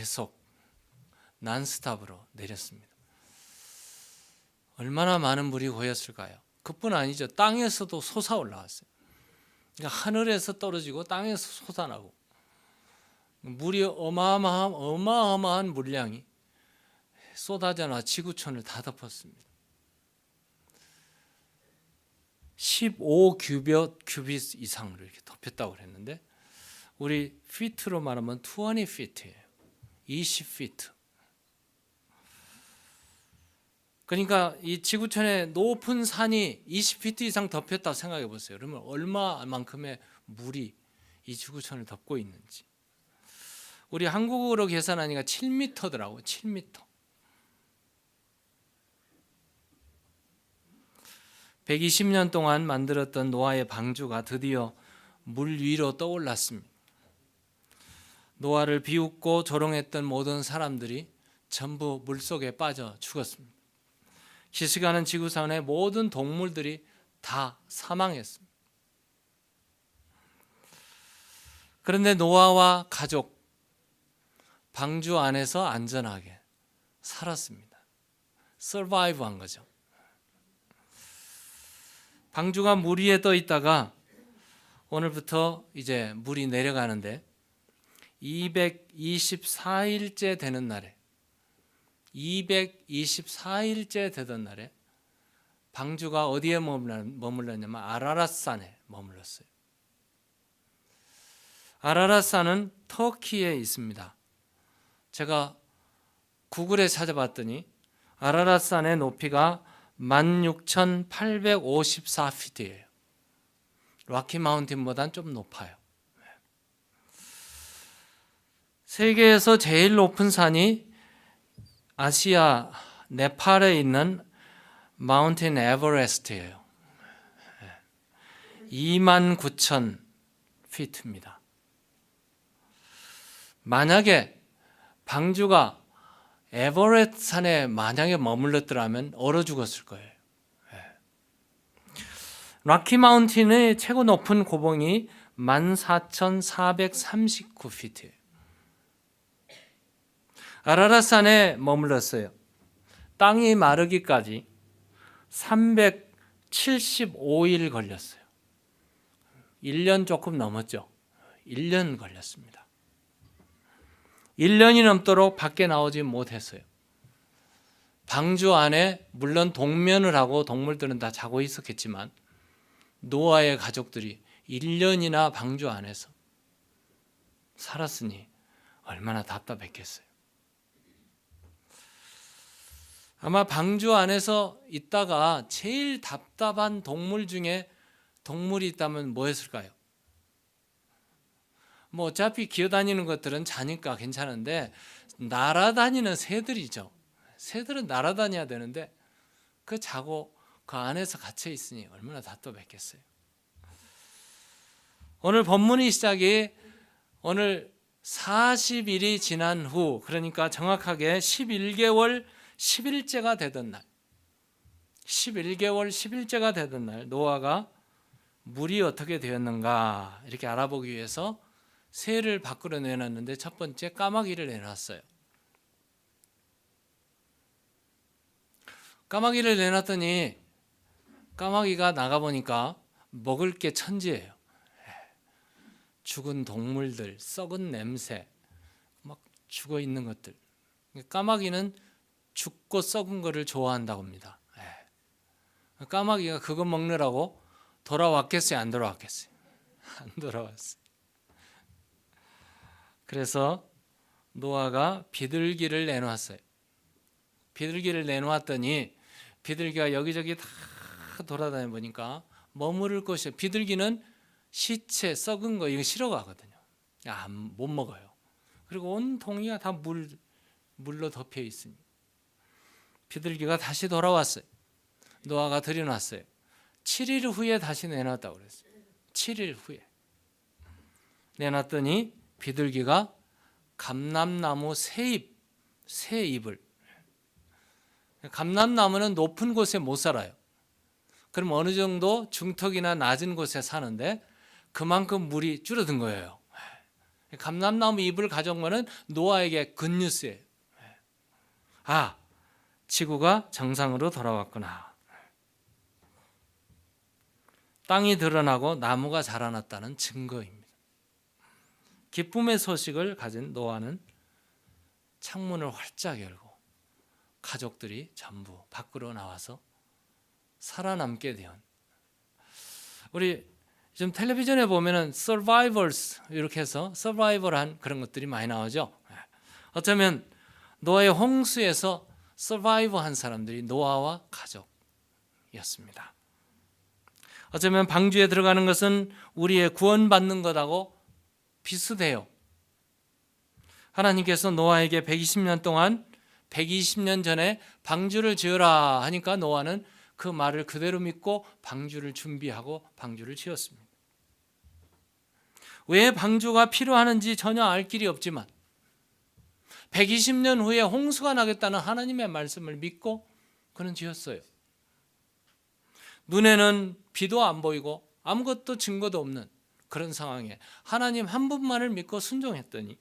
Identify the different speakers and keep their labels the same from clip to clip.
Speaker 1: 계속 난스탑으로 내렸습니다. 얼마나 많은 물이 고였을까요? 그뿐 아니죠. 땅에서도 솟아 올라왔어요. 그러니까 하늘에서 떨어지고 땅에서 솟아나고 물이 어마어마한 물량이 쏟아져 나와 지구촌을 다 덮었습니다. 15규빗 이상으로 이렇게 덮였다고 그랬는데 우리 피트로 말하면 20피트예요. 20피트. 그러니까 이 지구촌의 높은 산이 20피트 이상 덮였다고 생각해 보세요. 그러면 얼마만큼의 물이 이 지구촌을 덮고 있는지. 우리 한국어로 계산하니까 7m더라고요. 7m. 120년 동안 만들었던 노아의 방주가 드디어 물 위로 떠올랐습니다. 노아를 비웃고 조롱했던 모든 사람들이 전부 물속에 빠져 죽었습니다. 희석하는 지구상의 모든 동물들이 다 사망했습니다. 그런데 노아와 가족, 방주 안에서 안전하게 살았습니다. 서바이브 한 거죠. 방주가 물 위에 떠 있다가 오늘부터 이제 물이 내려가는데 224일째 되는 날에 224일째 되던 날에 방주가 어디에 머물렀냐면 아라랏산에 머물렀어요. 아라랏산은 터키에 있습니다. 제가 구글에 찾아봤더니 아라랏산의 높이가 16,854피트예요. 락키 마운틴보다는 좀 높아요. 세계에서 제일 높은 산이 아시아 네팔에 있는 마운틴 에버레스트예요. 29,000피트입니다. 만약에 방주가 에버레스트 산에 만약에 머물렀더라면 얼어 죽었을 거예요. 락키 마운틴의 최고 높은 고봉이 14,439피트예요. 아라랏산에 머물렀어요. 땅이 마르기까지 375일 걸렸어요. 1년 조금 넘었죠. 1년 걸렸습니다. 1년이 넘도록 밖에 나오지 못했어요. 방주 안에 물론 동면을 하고 동물들은 다 자고 있었겠지만 노아의 가족들이 1년이나 방주 안에서 살았으니 얼마나 답답했겠어요. 아마 방주 안에서 있다가 제일 답답한 동물 중에 동물이 있다면 뭐였을까요? 뭐 어차피 기어다니는 것들은 자니까 괜찮은데 날아다니는 새들이죠. 새들은 날아다녀야 되는데 그 자고 그 안에서 갇혀 있으니 얼마나 답답했겠어요. 오늘 본문의 시작이 오늘 40일이 지난 후, 그러니까 정확하게 11개월 10일째가 되던 날, 11개월 10일째가 되던 날 노아가 물이 어떻게 되었는가 이렇게 알아보기 위해서 새를 밖으로 내놨는데 첫 번째 까마귀를 내놨어요. 까마귀를 내놨더니 까마귀가 나가보니까 먹을 게 천지예요. 죽은 동물들, 썩은 냄새, 막 죽어 있는 것들. 까마귀는 죽고 썩은 거를 좋아한다고 합니다. 까마귀가 그거 먹느라고 돌아왔겠어요? 안 돌아왔겠어요? 안 돌아왔어요. 그래서 노아가 비둘기를 내놓았어요. 비둘기를 내놓았더니 비둘기가 여기저기 다 돌아다녀 보니까 머무를 곳이, 비둘기는 시체 썩은 거 이거 싫어하거든요. 못 먹어요. 그리고 온 동이가 다 물로 덮여 있으니 비둘기가 다시 돌아왔어요. 노아가 들여놨어요. 7일 후에 다시 내놨다고 그랬어요. 7일 후에 내놨더니 비둘기가 감람나무 새 잎을, 감람나무는 높은 곳에 못 살아요. 그럼 어느 정도 중턱이나 낮은 곳에 사는데 그만큼 물이 줄어든 거예요. 감람나무 잎을 가져온 거는 노아에게 굿뉴스예요. 아, 지구가 정상으로 돌아왔구나. 땅이 드러나고 나무가 자라났다는 증거입니다. 기쁨의 소식을 가진 노아는 창문을 활짝 열고 가족들이 전부 밖으로 나와서 살아남게 된, 우리 좀 텔레비전에 보면은 survivors 이렇게 해서 서바이벌한 그런 것들이 많이 나오죠. 어쩌면 노아의 홍수에서 서바이브한 사람들이 노아와 가족이었습니다. 어쩌면 방주에 들어가는 것은 우리의 구원받는 것하고 비슷해요. 하나님께서 노아에게 120년 동안 120년 전에 방주를 지으라 하니까 노아는 그 말을 그대로 믿고 방주를 준비하고 방주를 지었습니다. 왜 방주가 필요하는지 전혀 알 길이 없지만 120년 후에 홍수가 나겠다는 하나님의 말씀을 믿고 그는 지었어요. 눈에는 비도 안 보이고 아무것도 증거도 없는 그런 상황에 하나님 한 분만을 믿고 순종했더니,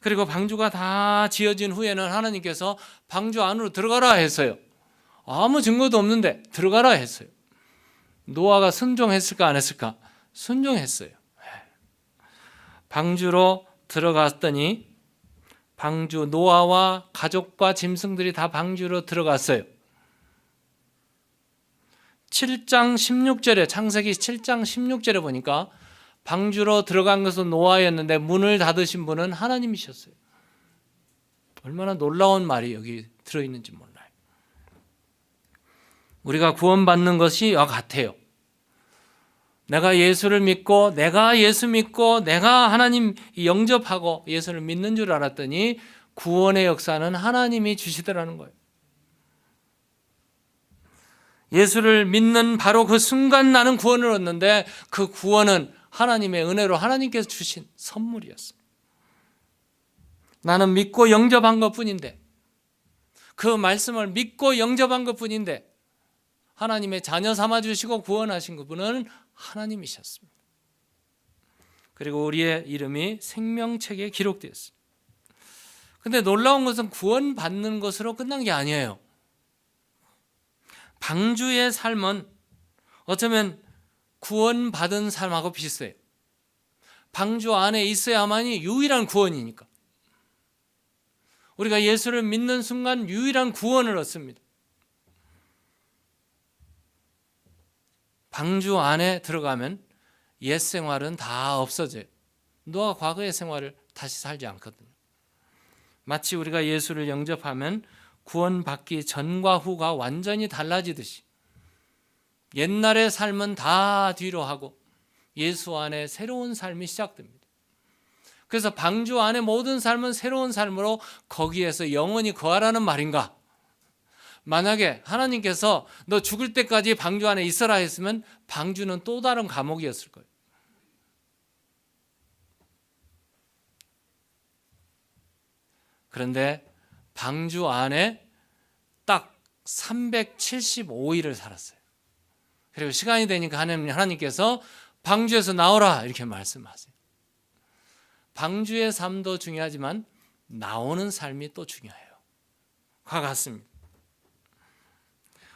Speaker 1: 그리고 방주가 다 지어진 후에는 하나님께서 방주 안으로 들어가라 했어요. 아무 증거도 없는데 들어가라 했어요. 노아가 순종했을까 안 했을까? 순종했어요. 방주로 들어갔더니 방주, 노아와 가족과 짐승들이 다 방주로 들어갔어요. 7장 16절에, 창세기 7장 16절에 보니까 방주로 들어간 것은 노아였는데 문을 닫으신 분은 하나님이셨어요. 얼마나 놀라운 말이 여기 들어있는지 몰라요. 우리가 구원받는 것이 이와 같아요. 내가 예수를 믿고, 내가 예수 믿고, 내가 하나님 영접하고 예수를 믿는 줄 알았더니 구원의 역사는 하나님이 주시더라는 거예요. 예수를 믿는 바로 그 순간 나는 구원을 얻는데 그 구원은 하나님의 은혜로 하나님께서 주신 선물이었습니다. 나는 믿고 영접한 것뿐인데, 그 말씀을 믿고 영접한 것뿐인데 하나님의 자녀 삼아주시고 구원하신 분은 하나님이셨습니다. 그리고 우리의 이름이 생명책에 기록되었습니다. 그런데 놀라운 것은 구원받는 것으로 끝난 게 아니에요. 방주의 삶은 어쩌면 구원받은 삶하고 비슷해요. 방주 안에 있어야만이 유일한 구원이니까. 우리가 예수를 믿는 순간 유일한 구원을 얻습니다. 방주 안에 들어가면 옛 생활은 다 없어져요. 노아 과거의 생활을 다시 살지 않거든요. 마치 우리가 예수를 영접하면 구원받기 전과 후가 완전히 달라지듯이 옛날의 삶은 다 뒤로 하고 예수 안에 새로운 삶이 시작됩니다. 그래서 방주 안에 모든 삶은 새로운 삶으로 거기에서 영원히 거하라는 말인가? 만약에 하나님께서 너 죽을 때까지 방주 안에 있어라 했으면 방주는 또 다른 감옥이었을 거예요. 그런데 방주 안에 딱 375일을 살았어요. 그리고 시간이 되니까 하나님께서 방주에서 나오라 이렇게 말씀하세요. 방주의 삶도 중요하지만 나오는 삶이 또 중요해요. 과 같습니다.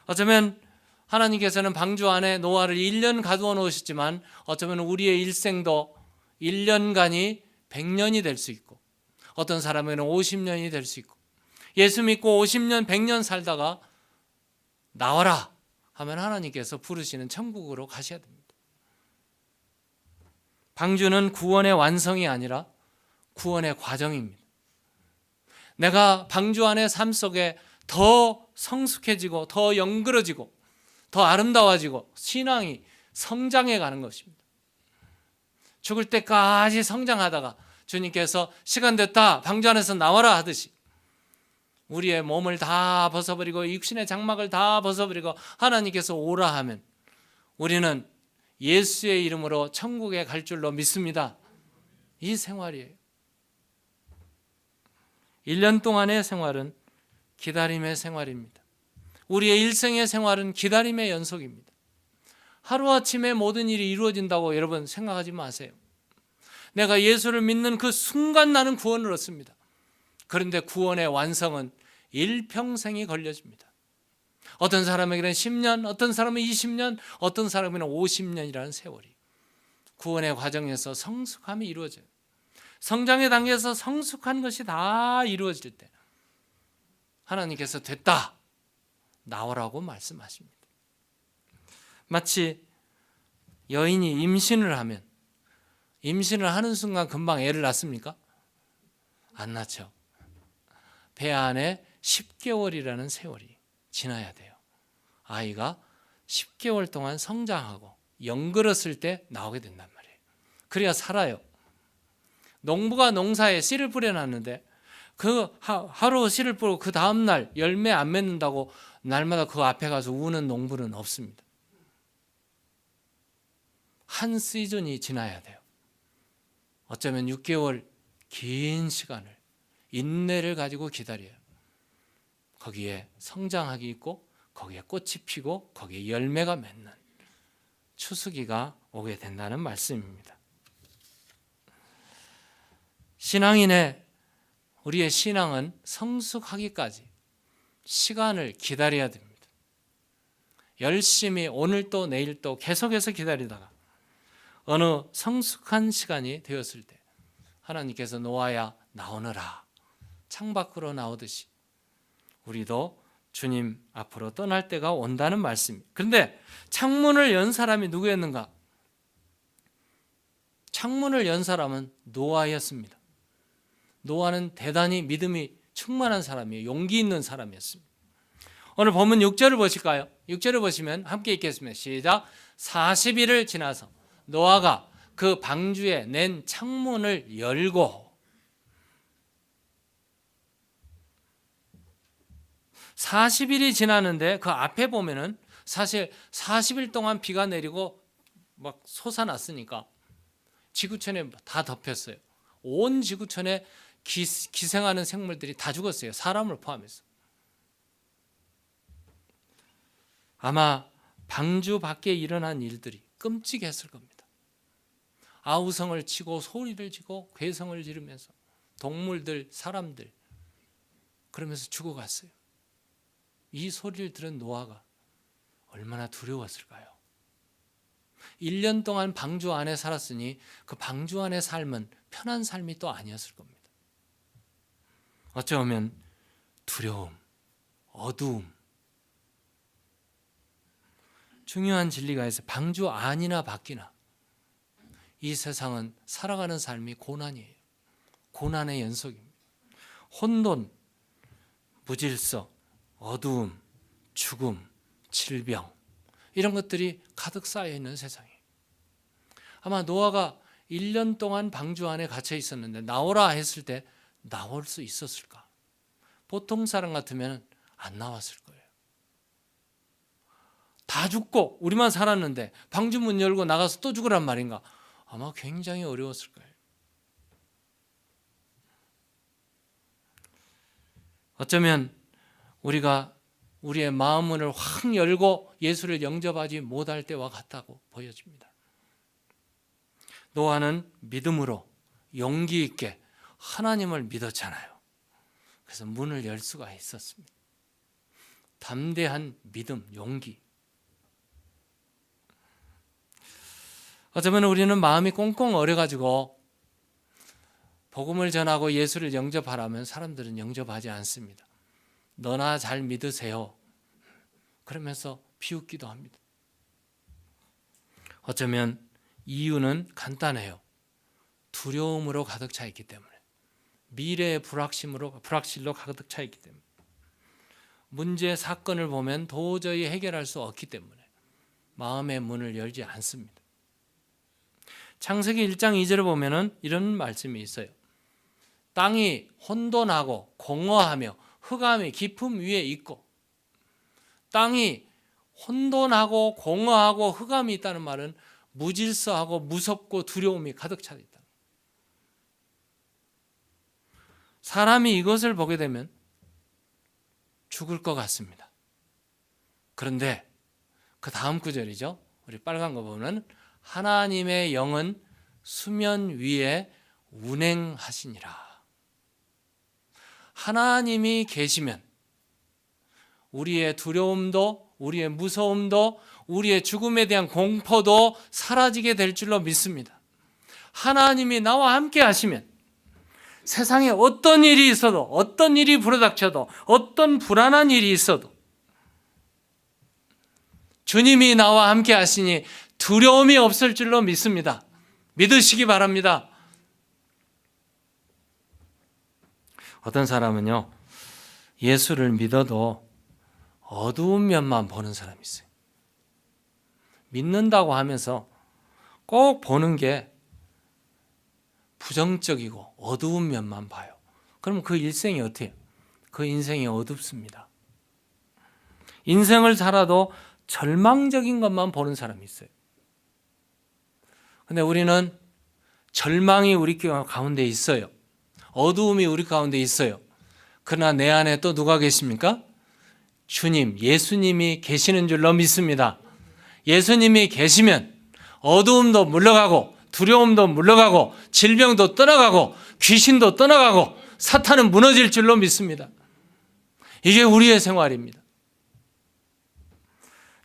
Speaker 1: 어쩌면 하나님께서는 방주 안에 노아를 1년 가두어 놓으셨지만 어쩌면 우리의 일생도 1년간이 100년이 될 수 있고 어떤 사람에게는 50년이 될 수 있고, 예수 믿고 50년 100년 살다가 나와라 하면 하나님께서 부르시는 천국으로 가셔야 됩니다. 방주는 구원의 완성이 아니라 구원의 과정입니다. 내가 방주 안의 삶 속에 더 성숙해지고 더 영그러지고 더 아름다워지고 신앙이 성장해 가는 것입니다. 죽을 때까지 성장하다가 주님께서 시간 됐다 방주 안에서 나와라 하듯이 우리의 몸을 다 벗어버리고 육신의 장막을 다 벗어버리고 하나님께서 오라 하면 우리는 예수의 이름으로 천국에 갈 줄로 믿습니다. 이 생활이에요. 1년 동안의 생활은 기다림의 생활입니다. 우리의 일생의 생활은 기다림의 연속입니다. 하루아침에 모든 일이 이루어진다고 여러분 생각하지 마세요. 내가 예수를 믿는 그 순간 나는 구원을 얻습니다. 그런데 구원의 완성은 일평생이 걸려집니다. 어떤 사람에게는 10년, 어떤 사람은 20년, 어떤 사람에게는 50년이라는 세월이 구원의 과정에서 성숙함이 이루어져요. 성장의 단계에서 성숙한 것이 다 이루어질 때 하나님께서 됐다, 나오라고 말씀하십니다. 마치 여인이 임신을 하면 임신을 하는 순간 금방 애를 낳습니까? 안 낳죠. 배 안에 10개월이라는 세월이 지나야 돼요. 아이가 10개월 동안 성장하고 영글었을 때 나오게 된단 말이에요. 그래야 살아요. 농부가 농사에 씨를 뿌려놨는데 그 하루 씨를 뿌리고 그 다음날 열매 안 맺는다고 날마다 그 앞에 가서 우는 농부는 없습니다. 한 시즌이 지나야 돼요. 어쩌면 6개월 긴 시간을 인내를 가지고 기다려요. 거기에 성장하기 있고 거기에 꽃이 피고 거기에 열매가 맺는 추수기가 오게 된다는 말씀입니다. 신앙인의 우리의 신앙은 성숙하기까지 시간을 기다려야 됩니다. 열심히 오늘 또 내일 또 계속해서 기다리다가 어느 성숙한 시간이 되었을 때 하나님께서 노아야 나오너라 창밖으로 나오듯이 우리도 주님 앞으로 떠날 때가 온다는 말씀입니다. 그런데 창문을 연 사람이 누구였는가? 창문을 연 사람은 노아였습니다. 노아는 대단히 믿음이 충만한 사람이에요. 용기 있는 사람이었습니다. 오늘 본문 6절을 보실까요? 6절을 보시면 함께 읽겠습니다. 시작. 40일을 지나서 노아가 그 방주에 낸 창문을 열고 40일이 지나는데 그 앞에 보면은 사실 40일 동안 비가 내리고 막 솟아났으니까 지구촌에 다 덮였어요. 온 지구촌에 기생하는 생물들이 다 죽었어요. 사람을 포함해서. 아마 방주 밖에 일어난 일들이 끔찍했을 겁니다. 아우성을 치고 소리를 지고 괴성을 지르면서 동물들, 사람들 그러면서 죽어갔어요. 이 소리를 들은 노아가 얼마나 두려웠을까요? 1년 동안 방주 안에 살았으니 그 방주 안의 삶은 편한 삶이 또 아니었을 겁니다. 어쩌면 두려움, 어두움. 중요한 진리가 있어요. 방주 안이나 밖이나 이 세상은 살아가는 삶이 고난이에요. 고난의 연속입니다. 혼돈, 무질서, 어두움, 죽음, 질병 이런 것들이 가득 쌓여 있는 세상이에요. 아마 노아가 1년 동안 방주 안에 갇혀 있었는데 나오라 했을 때 나올 수 있었을까? 보통 사람 같으면 안 나왔을 거예요. 다 죽고 우리만 살았는데 방주 문 열고 나가서 또 죽으란 말인가? 아마 굉장히 어려웠을 거예요. 어쩌면 우리가 우리의 마음문을 확 열고 예수를 영접하지 못할 때와 같다고 보여집니다. 노아는 믿음으로 용기 있게 하나님을 믿었잖아요. 그래서 문을 열 수가 있었습니다. 담대한 믿음, 용기. 어쩌면 우리는 마음이 꽁꽁 얼어가지고 복음을 전하고 예수를 영접하라면 사람들은 영접하지 않습니다. 너나 잘 믿으세요. 그러면서 비웃기도 합니다. 어쩌면 이유는 간단해요. 두려움으로 가득 차 있기 때문에. 미래의 불확실로 가득 차 있기 때문에. 문제, 사건을 보면 도저히 해결할 수 없기 때문에 마음의 문을 열지 않습니다. 창세기 1장 2절을 보면 이런 말씀이 있어요. 땅이 혼돈하고 공허하며 흑암이 깊음 위에 있고, 땅이 혼돈하고 공허하고 흑암이 있다는 말은 무질서하고 무섭고 두려움이 가득 차 있다. 사람이 이것을 보게 되면 죽을 것 같습니다. 그런데 그 다음 구절이죠. 우리 빨간 거 보면 하나님의 영은 수면 위에 운행하시니라. 하나님이 계시면 우리의 두려움도, 우리의 무서움도, 우리의 죽음에 대한 공포도 사라지게 될 줄로 믿습니다. 하나님이 나와 함께 하시면 세상에 어떤 일이 있어도, 어떤 일이 불어닥쳐도, 어떤 불안한 일이 있어도 주님이 나와 함께 하시니 두려움이 없을 줄로 믿습니다. 믿으시기 바랍니다. 어떤 사람은요, 예수를 믿어도 어두운 면만 보는 사람이 있어요. 믿는다고 하면서 꼭 보는 게 부정적이고 어두운 면만 봐요. 그럼 그 일생이 어때요? 그 인생이 어둡습니다. 인생을 살아도 절망적인 것만 보는 사람이 있어요. 근데 우리는 절망이 우리 가운데 있어요. 어두움이 우리 가운데 있어요. 그러나 내 안에 또 누가 계십니까? 주님, 예수님이 계시는 줄로 믿습니다. 예수님이 계시면 어두움도 물러가고 두려움도 물러가고 질병도 떠나가고 귀신도 떠나가고 사탄은 무너질 줄로 믿습니다. 이게 우리의 생활입니다.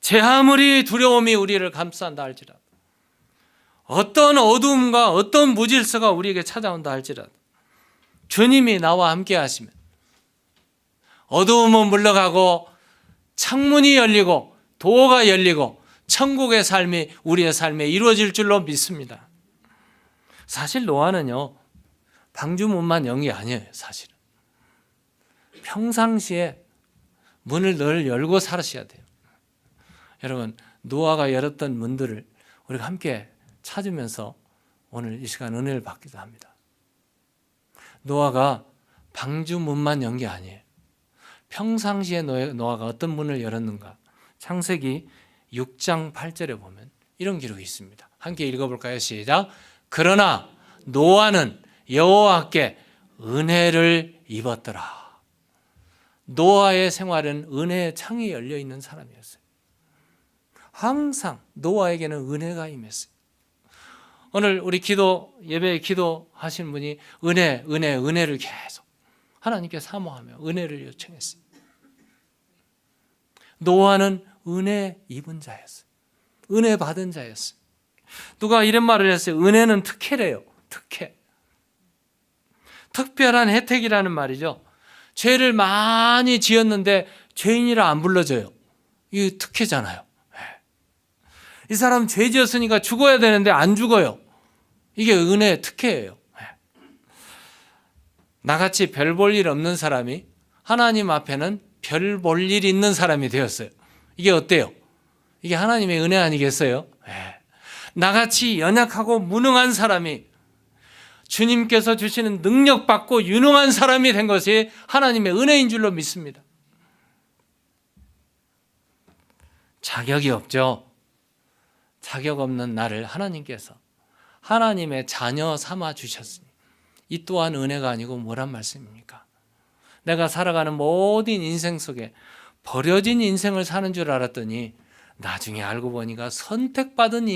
Speaker 1: 제 아무리 두려움이 우리를 감싼다 할지라도, 어떤 어두움과 어떤 무질서가 우리에게 찾아온다 할지라도 주님이 나와 함께 하시면 어두움은 물러가고 창문이 열리고 도어가 열리고 천국의 삶이 우리의 삶에 이루어질 줄로 믿습니다. 사실 노아는요, 방주문만 연 게 아니에요. 사실은 평상시에 문을 늘 열고 살으셔야 돼요. 여러분, 노아가 열었던 문들을 우리가 함께 찾으면서 오늘 이 시간 은혜를 받기도 합니다. 노아가 방주문만 연 게 아니에요. 평상시에 노아가 어떤 문을 열었는가? 창세기 6장 8절에 보면 이런 기록이 있습니다. 함께 읽어볼까요? 시작. 그러나 노아는 여호와께 은혜를 입었더라. 노아의 생활은 은혜의 창이 열려 있는 사람이었어요. 항상 노아에게는 은혜가 임했어요. 오늘 우리 예배에 기도하신 분이 은혜를 계속 하나님께 사모하며 은혜를 요청했어요. 노아는 은혜 입은 자였어요. 은혜 받은 자였어요. 누가 이런 말을 했어요. 은혜는 특혜래요. 특혜. 특별한 혜택이라는 말이죠. 죄를 많이 지었는데 죄인이라 안 불러줘요. 이게 특혜잖아요. 이 사람 죄 지었으니까 죽어야 되는데 안 죽어요. 이게 은혜의 특혜예요. 나같이 별 볼 일 없는 사람이 하나님 앞에는 별 볼 일 있는 사람이 되었어요. 이게 어때요? 이게 하나님의 은혜 아니겠어요? 나같이 연약하고 무능한 사람이 주님께서 주시는 능력 받고 유능한 사람이 된 것이 하나님의 은혜인 줄로 믿습니다. 자격이 없죠. 자격 없는 나를 하나님께서 하나님의 자녀 삼아 주셨으니 이 또한 은혜가 아니고 뭐란 말씀입니까? 내가 살아가는 모든 인생 속에 버려진 인생을 사는 줄 알았더니 나중에 알고 보니까 선택받은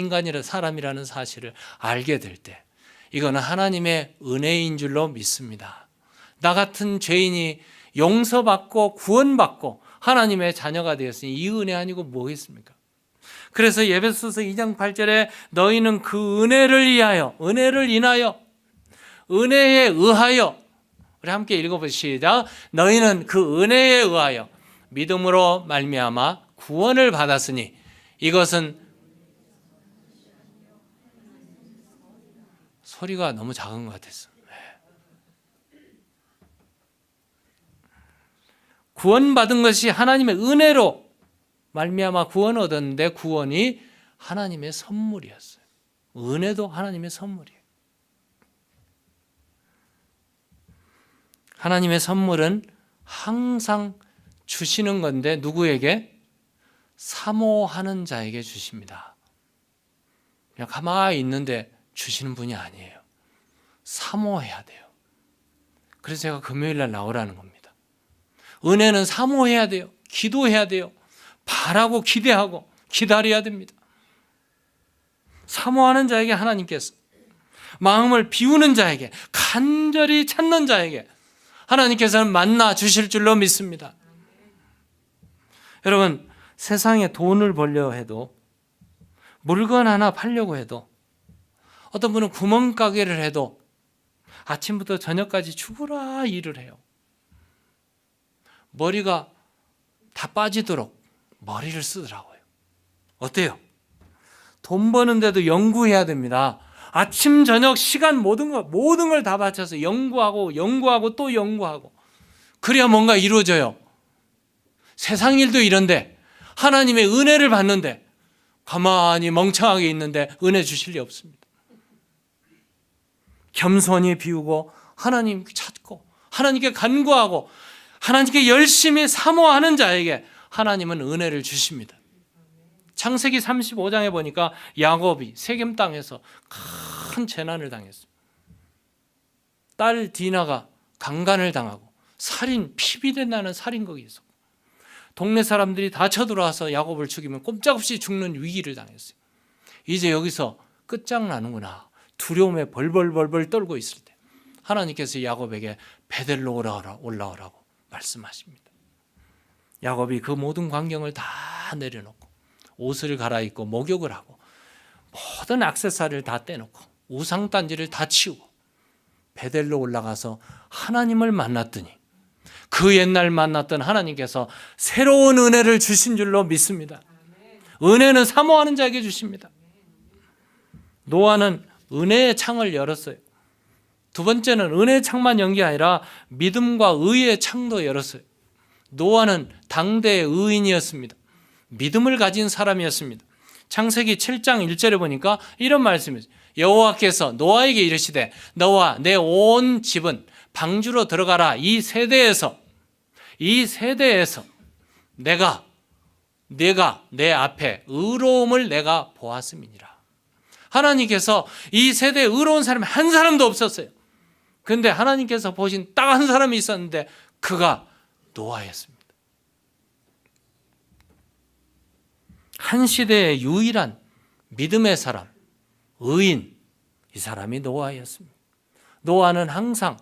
Speaker 1: 사람이라는 사실을 알게 될 때 이거는 하나님의 은혜인 줄로 믿습니다. 나 같은 죄인이 용서받고 구원받고 하나님의 자녀가 되었으니 이 은혜 아니고 뭐겠습니까? 그래서 에베소서 2장 8절에 너희는 그 은혜를 인하여 은혜에 의하여 우리 함께 읽어보시죠. 너희는 그 은혜에 의하여 믿음으로 말미암아 구원을 받았으니 이것은 소리가 너무 작은 것 같았어. 구원받은 것이 하나님의 은혜로 말미암아 구원을 얻었는데 구원이 하나님의 선물이었어요. 은혜도 하나님의 선물이에요. 하나님의 선물은 항상 주시는 건데 누구에게? 사모하는 자에게 주십니다. 그냥 가만히 있는데 주시는 분이 아니에요. 사모해야 돼요. 그래서 제가 금요일 날 나오라는 겁니다. 은혜는 사모해야 돼요. 기도해야 돼요. 바라고 기대하고 기다려야 됩니다. 사모하는 자에게 하나님께서 마음을 비우는 자에게, 간절히 찾는 자에게 하나님께서는 만나 주실 줄로 믿습니다. 여러분, 세상에 돈을 벌려 해도, 물건 하나 팔려고 해도, 어떤 분은 구멍가게를 해도 아침부터 저녁까지 죽으라 일을 해요. 머리가 다 빠지도록 머리를 쓰더라고요. 어때요? 돈 버는데도 연구해야 됩니다. 아침 저녁 시간 모든 걸 다 바쳐서 연구하고 또 연구하고, 그래야 뭔가 이루어져요. 세상 일도 이런데, 하나님의 은혜를 받는데 가만히 멍청하게 있는데 은혜 주실 리 없습니다. 겸손히 비우고 하나님 찾고 하나님께 간구하고 하나님께 열심히 사모하는 자에게 하나님은 은혜를 주십니다. 창세기 35장에 보니까 야곱이 세겜 땅에서 큰 재난을 당했어요. 딸 디나가 강간을 당하고 피비린 나는 살인극이 있었고, 동네 사람들이 다 쳐들어와서 야곱을 죽이면 꼼짝없이 죽는 위기를 당했어요. 이제 여기서 끝장나는구나, 두려움에 벌벌 떨고 있을 때 하나님께서 야곱에게 베델로 올라오라고 말씀하십니다. 야곱이 그 모든 광경을 다 내려놓고 옷을 갈아입고 목욕을 하고 모든 액세서리를 다 떼놓고 우상단지를 다 치우고 베델로 올라가서 하나님을 만났더니 그 옛날 만났던 하나님께서 새로운 은혜를 주신 줄로 믿습니다. 은혜는 사모하는 자에게 주십니다. 노아는 은혜의 창을 열었어요. 두 번째는 은혜의 창만 연 게 아니라 믿음과 의의 창도 열었어요. 노아는 당대의 의인이었습니다. 믿음을 가진 사람이었습니다. 창세기 7장 1절에 보니까 이런 말씀이죠. 여호와께서 노아에게 이르시되 너와 내 온 집은 방주로 들어가라. 이 세대에서 내가 내 앞에 의로움을 내가 보았음이니라. 하나님께서 이 세대에 의로운 사람이 한 사람도 없었어요. 그런데 하나님께서 보신 딱 한 사람이 있었는데 그가 노아였습니다. 한 시대의 유일한 믿음의 사람, 의인, 이 사람이 노아였습니다. 노아는 항상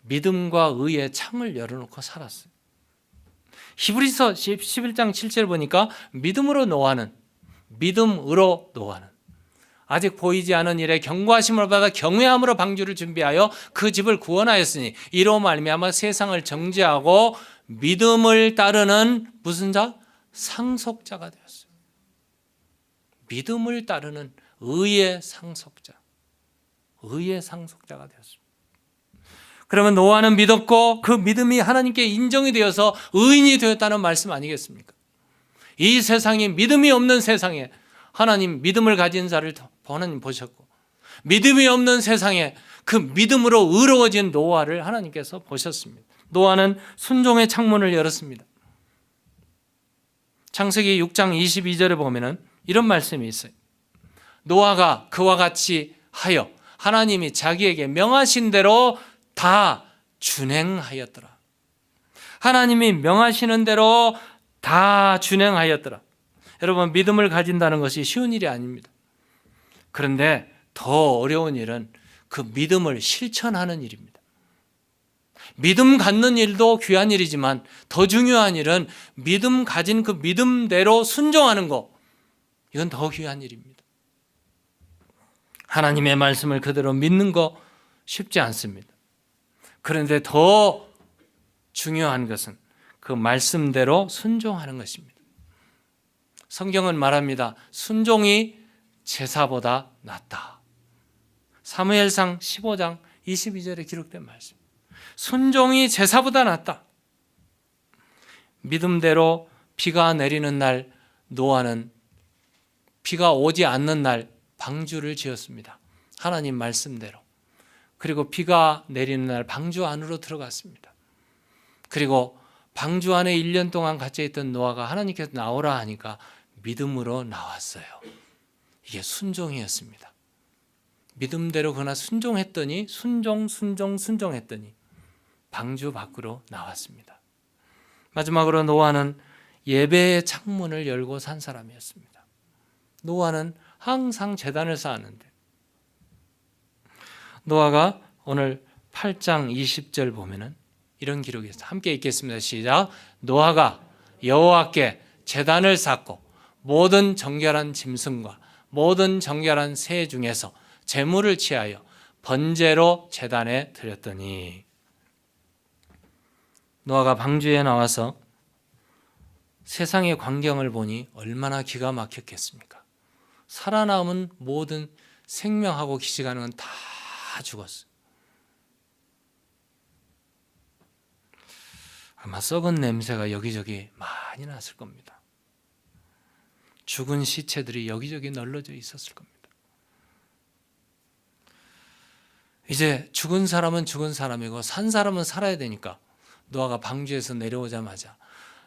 Speaker 1: 믿음과 의의 창을 열어놓고 살았어요. 히브리서 11장 7절 보니까 믿음으로 노아는 아직 보이지 않은 일에 경고하심을 받아 경외함으로 방주를 준비하여 그 집을 구원하였으니 이로 말미암아 세상을 정죄하고 믿음을 따르는 무슨 자? 상속자가 되었어요. 믿음을 따르는 의의 상속자가 되었습니다. 그러면 노아는 믿었고 그 믿음이 하나님께 인정이 되어서 의인이 되었다는 말씀 아니겠습니까? 이 세상에 믿음이 없는 세상에 하나님 믿음을 가진 자를 하나님 보셨고, 믿음이 없는 세상에 그 믿음으로 의로워진 노아를 하나님께서 보셨습니다. 노아는 순종의 창문을 열었습니다. 창세기 6장 22절에 보면은 이런 말씀이 있어요. 노아가 그와 같이 하여 하나님이 자기에게 명하신 대로 다 준행하였더라. 하나님이 명하시는 대로 다 준행하였더라. 여러분, 믿음을 가진다는 것이 쉬운 일이 아닙니다. 그런데 더 어려운 일은 그 믿음을 실천하는 일입니다. 믿음 갖는 일도 귀한 일이지만 더 중요한 일은 믿음 가진 그 믿음대로 순종하는 것, 이건 더 귀한 일입니다. 하나님의 말씀을 그대로 믿는 거 쉽지 않습니다. 그런데 더 중요한 것은 그 말씀대로 순종하는 것입니다. 성경은 말합니다. 순종이 제사보다 낫다. 사무엘상 15장 22절에 기록된 말씀. 순종이 제사보다 낫다. 믿음대로 비가 내리는 날 노아는 비가 오지 않는 날 방주를 지었습니다. 하나님 말씀대로. 그리고 비가 내리는 날 방주 안으로 들어갔습니다. 그리고 방주 안에 1년 동안 갇혀있던 노아가 하나님께서 나오라 하니까 믿음으로 나왔어요. 이게 순종이었습니다. 믿음대로 그러나 순종했더니 순종했더니 방주 밖으로 나왔습니다. 마지막으로 노아는 예배의 창문을 열고 산 사람이었습니다. 노아는 항상 제단을 쌓았는데 노아가 오늘 8장 20절 보면은 이런 기록이 있어요. 함께 읽겠습니다. 시작. 노아가 여호와께 제단을 쌓고 모든 정결한 짐승과 모든 정결한 새 중에서 제물을 취하여 번제로 제단에 드렸더니, 노아가 방주에 나와서 세상의 광경을 보니 얼마나 기가 막혔겠습니까? 살아남은 모든 생명하고 기시가는 건 다 죽었어요. 아마 썩은 냄새가 여기저기 많이 났을 겁니다. 죽은 시체들이 여기저기 널려져 있었을 겁니다. 이제 죽은 사람은 죽은 사람이고 산 사람은 살아야 되니까 노아가 방주에서 내려오자마자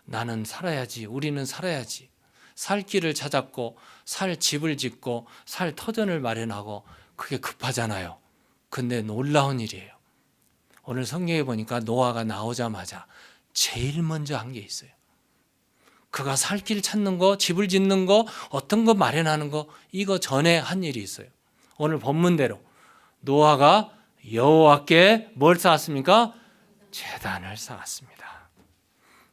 Speaker 1: 나는 살아야지, 우리는 살아야지, 살 길을 찾았고 살 집을 짓고 살 터전을 마련하고, 그게 급하잖아요. 근데 놀라운 일이에요. 오늘 성경에 보니까 노아가 나오자마자 제일 먼저 한 게 있어요. 그가 살 길 찾는 거, 집을 짓는 거, 어떤 거 마련하는 거, 이거 전에 한 일이 있어요. 오늘 본문대로 노아가 여호와께 뭘 쌓았습니까? 제단을 쌓았습니다.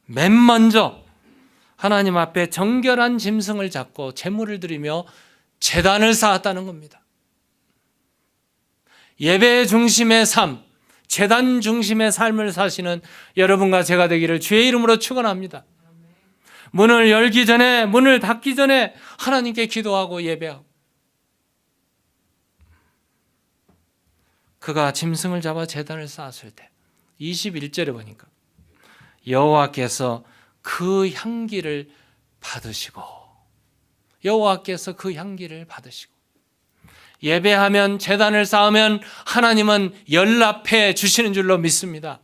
Speaker 1: 맨 먼저 하나님 앞에 정결한 짐승을 잡고 제물을 드리며 제단을 쌓았다는 겁니다. 예배 중심의 삶, 제단 중심의 삶을 사시는 여러분과 제가 되기를 주의 이름으로 축원합니다. 문을 열기 전에, 문을 닫기 전에 하나님께 기도하고 예배하고, 그가 짐승을 잡아 제단을 쌓았을 때 21절에 보니까 여호와께서 그 향기를 받으시고, 여호와께서 그 향기를 받으시고, 예배하면, 제단을 쌓으면 하나님은 연락해 주시는 줄로 믿습니다.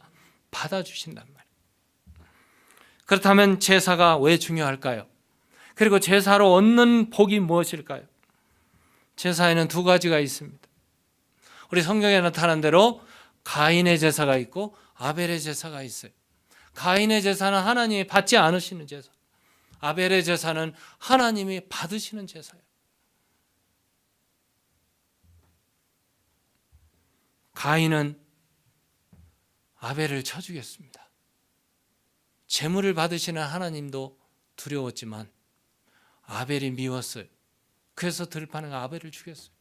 Speaker 1: 받아주신단 말이에요. 그렇다면 제사가 왜 중요할까요? 그리고 제사로 얻는 복이 무엇일까요? 제사에는 두 가지가 있습니다. 우리 성경에 나타난 대로 가인의 제사가 있고 아벨의 제사가 있어요. 가인의 제사는 하나님이 받지 않으시는 제사, 아벨의 제사는 하나님이 받으시는 제사예요. 가인은 아벨을 쳐 죽였습니다. 제물을 받으시는 하나님도 두려웠지만 아벨이 미웠어요. 그래서 들판에 아벨을 죽였어요.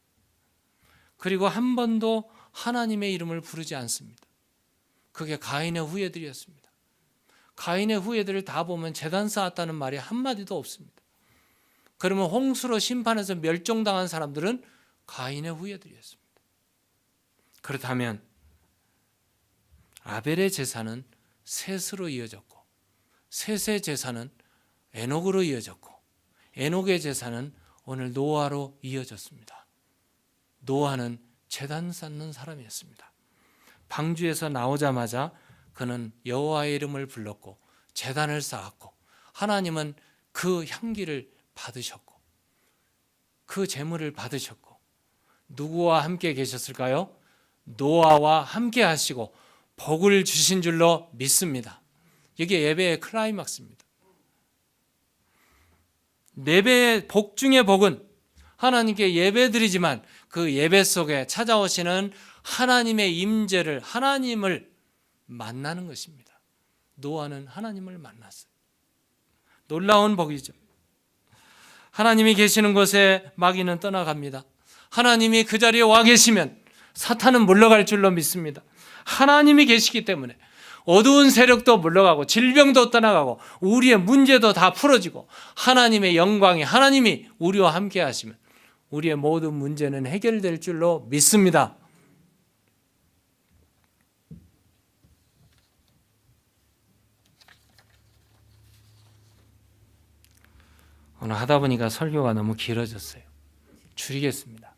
Speaker 1: 그리고 한 번도 하나님의 이름을 부르지 않습니다. 그게 가인의 후예들이었습니다. 가인의 후예들을 다 보면 제단 쌓았다는 말이 한마디도 없습니다. 그러면 홍수로 심판해서 멸종당한 사람들은 가인의 후예들이었습니다. 그렇다면 아벨의 제사는 셋으로 이어졌고, 셋의 제사는 에녹으로 이어졌고, 에녹의 제사는 오늘 노아로 이어졌습니다. 노아는 제단 쌓는 사람이었습니다. 방주에서 나오자마자 그는 여호와의 이름을 불렀고 제단을 쌓았고, 하나님은 그 향기를 받으셨고 그 제물을 받으셨고, 누구와 함께 계셨을까요? 노아와 함께 하시고 복을 주신 줄로 믿습니다. 이게 예배의 클라이막스입니다. 예배의 복 중의 복은 하나님께 예배드리지만 그 예배 속에 찾아오시는 하나님의 임재를, 하나님을 만나는 것입니다. 노아는 하나님을 만났어요. 놀라운 복이죠. 하나님이 계시는 곳에 마귀는 떠나갑니다. 하나님이 그 자리에 와 계시면 사탄은 물러갈 줄로 믿습니다. 하나님이 계시기 때문에 어두운 세력도 물러가고 질병도 떠나가고 우리의 문제도 다 풀어지고, 하나님의 영광이, 하나님이 우리와 함께 하시면 우리의 모든 문제는 해결될 줄로 믿습니다. 오늘 하다 보니까 설교가 너무 길어졌어요. 줄이겠습니다.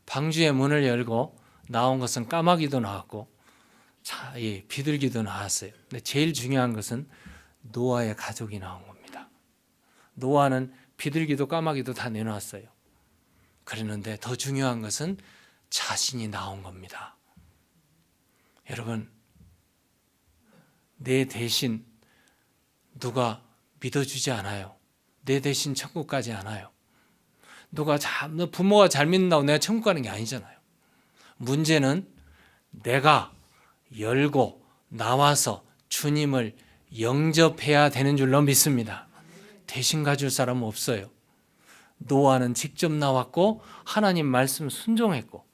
Speaker 1: 방주의 문을 열고 나온 것은 까마귀도 나왔고 비둘기도 나왔어요. 근데 제일 중요한 것은 노아의 가족이 나온 겁니다. 노아는 비둘기도 까마귀도 다 내놓았어요. 그랬는데 더 중요한 것은 자신이 나온 겁니다. 여러분, 내 대신 누가 믿어주지 않아요. 내 대신 천국 가지 않아요. 너 부모가 잘 믿는다고 내가 천국 가는 게 아니잖아요. 문제는 내가 열고 나와서 주님을 영접해야 되는 줄로 믿습니다. 대신 가줄 사람은 없어요. 노아는 직접 나왔고 하나님 말씀 순종했고,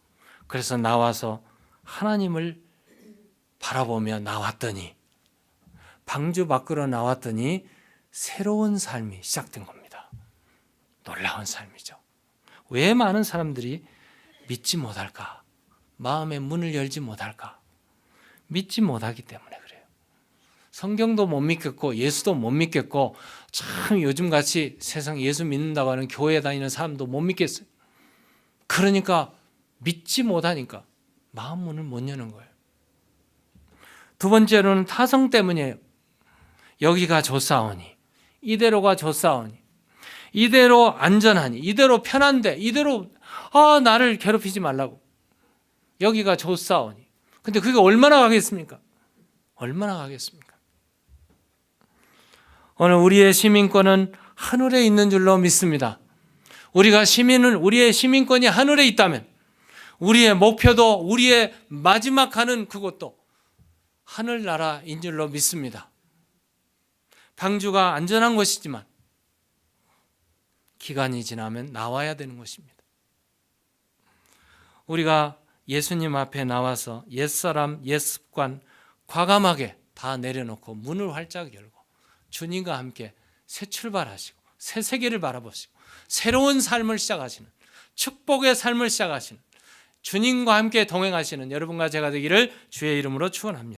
Speaker 1: 그래서 나와서 하나님을 바라보며 나왔더니, 방주 밖으로 나왔더니 새로운 삶이 시작된 겁니다. 놀라운 삶이죠. 왜 많은 사람들이 믿지 못할까? 마음의 문을 열지 못할까? 믿지 못하기 때문에 그래요. 성경도 못 믿겠고 예수도 못 믿겠고, 참 요즘같이 세상 예수 믿는다고 하는 교회 다니는 사람도 못 믿겠어요. 그러니까 믿지 못하니까 마음 문을 못 여는 거예요. 두 번째로는 타성 때문이에요. 여기가 좋사오니, 이대로가 좋사오니, 이대로 안전하니, 이대로 편한데, 이대로 나를 괴롭히지 말라고, 여기가 좋사오니. 근데 그게 얼마나 가겠습니까? 얼마나 가겠습니까? 오늘 우리의 시민권은 하늘에 있는 줄로 믿습니다. 우리의 시민권이 하늘에 있다면 우리의 목표도, 우리의 마지막 가는 그곳도 하늘나라인 줄로 믿습니다. 방주가 안전한 것이지만 기간이 지나면 나와야 되는 것입니다. 우리가 예수님 앞에 나와서 옛사람, 옛습관 과감하게 다 내려놓고 문을 활짝 열고 주님과 함께 새 출발하시고 새 세계를 바라보시고 새로운 삶을 시작하시는, 축복의 삶을 시작하시는, 주님과 함께 동행하시는 여러분과 제가 되기를 주의 이름으로 축원합니다.